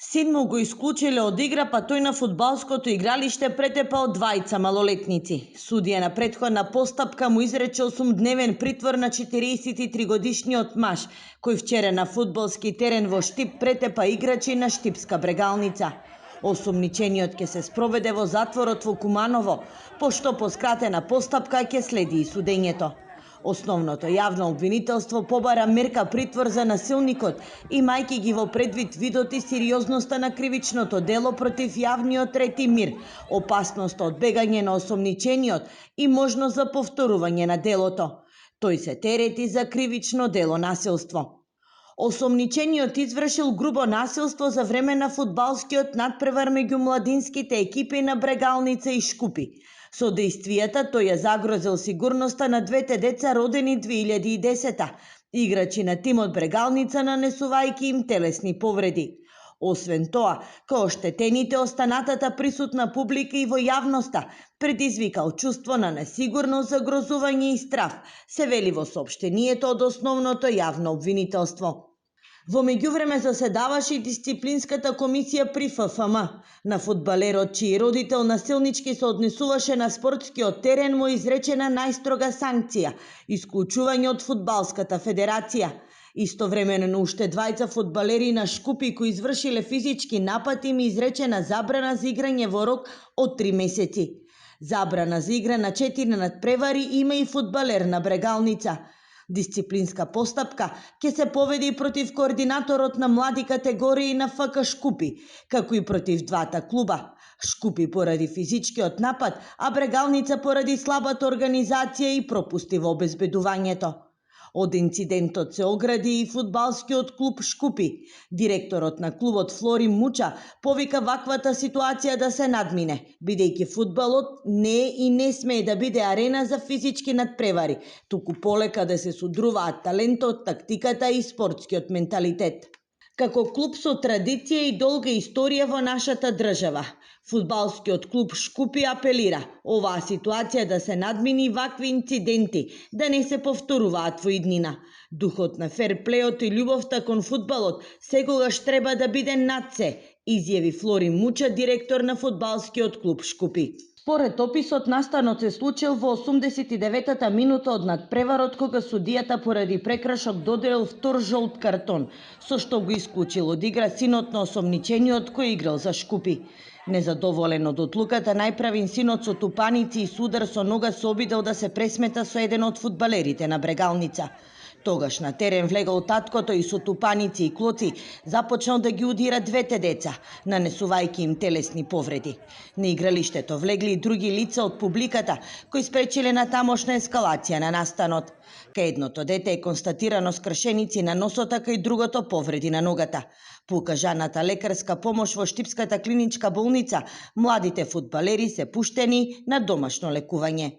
Син му го исклучиле од игра, па тој на фудбалското игралиште претепал двајца малолетници. Судија на претходна постапка му изрече 8-дневен притвор на 43-годишниот маж, кој вчера на фудбалски терен во Штип претепа играчи на Штипска Брегалница. Осомничениот ќе се спроведе во затворот во Куманово, пошто по скратена постапка ќе следи и судењето. Основното јавно обвинителство побара мерка притвор за насилникот, имајќи ги во предвид видот и сериозноста на кривичното дело против јавниот ред и мир, опасноста од бегање на осомничениот и можност за повторување на делото. Тој се терети за кривично дело насилство. Осомничениот извршил грубо насилство за време на фудбалскиот надпревар меѓу младинските екипи на Брегалница и Шкупи. Со дејствијата тој ја загрозил сигурноста на двете деца родени 2010-та. Играчи на тимот Брегалница нанесувајќи им телесни повреди. Освен тоа, као оштетените останатата присутна публика и во јавноста предизвикал чувство на несигурност, загрозување и страф, се вели во соопштението од основното јавно обвинителство. Во меѓувреме заседаваше и дисциплинската комисија при ФФМ. На фудбалерот, чиј родител насилнички се однесуваше на спортскиот терен, му изречена најстрога санкција – исклучување од фудбалската федерација. Истовремено на уште двајца фудбалери на Шкупи кои извршиле физички напад им изречена забрана за играње во рок од 3 месеци. Забрана за игра на 4 надпревари има и фудбалер на Брегалница. Дисциплинска постапка ќе се поведе и против координаторот на млади категории на ФК Шкупи, како и против двата клуба. Шкупи поради физичкиот напад, а Брегалница поради слабата организација и пропусти во обезбедувањето. Од инцидентот се огради и фудбалскиот клуб Шкупи. Директорот на клубот Флорин Муча повика ваквата ситуација да се надмине, бидејќи фудбалот не е и не смее да биде арена за физички надпревари, туку полека да се судруваат талентот, тактиката и спортскиот менталитет. Како клуб со традиција и долга историја во нашата држава, фудбалскиот клуб Шкупи апелира оваа ситуација да се надмини и вакви инциденти да не се повторуваат во иднина. Духот на ферплејот и љубовта кон фудбалот секогаш треба да биде над се, изјави Флорин Муча, директор на фудбалскиот клуб Шкупи. Според описот, настанот се случил во 89-та минута од надпреварот, кога судијата поради прекршок доделил втор жолт картон, со што го исклучил од игра синот на осомничениот кој играл за Шкупи. Незадоволен од одлуката, најправин синот со тупаници и судар со нога се обидел да се пресмета со еден од фудбалерите на Брегалница. Тогаш на терен влегол таткото и со тупаници и клоци започнал да ги удира двете деца, нанесувајќи им телесни повреди. На игралиштето влегли и други лица од публиката, кои спречиле на тамошна ескалација на настанот. Кај едното дете е констатирано скршеници на носот, така и другото повреди на ногата. По укажаната лекарска помош во Штипската клиничка болница, младите фудбалери се пуштени на домашно лекување.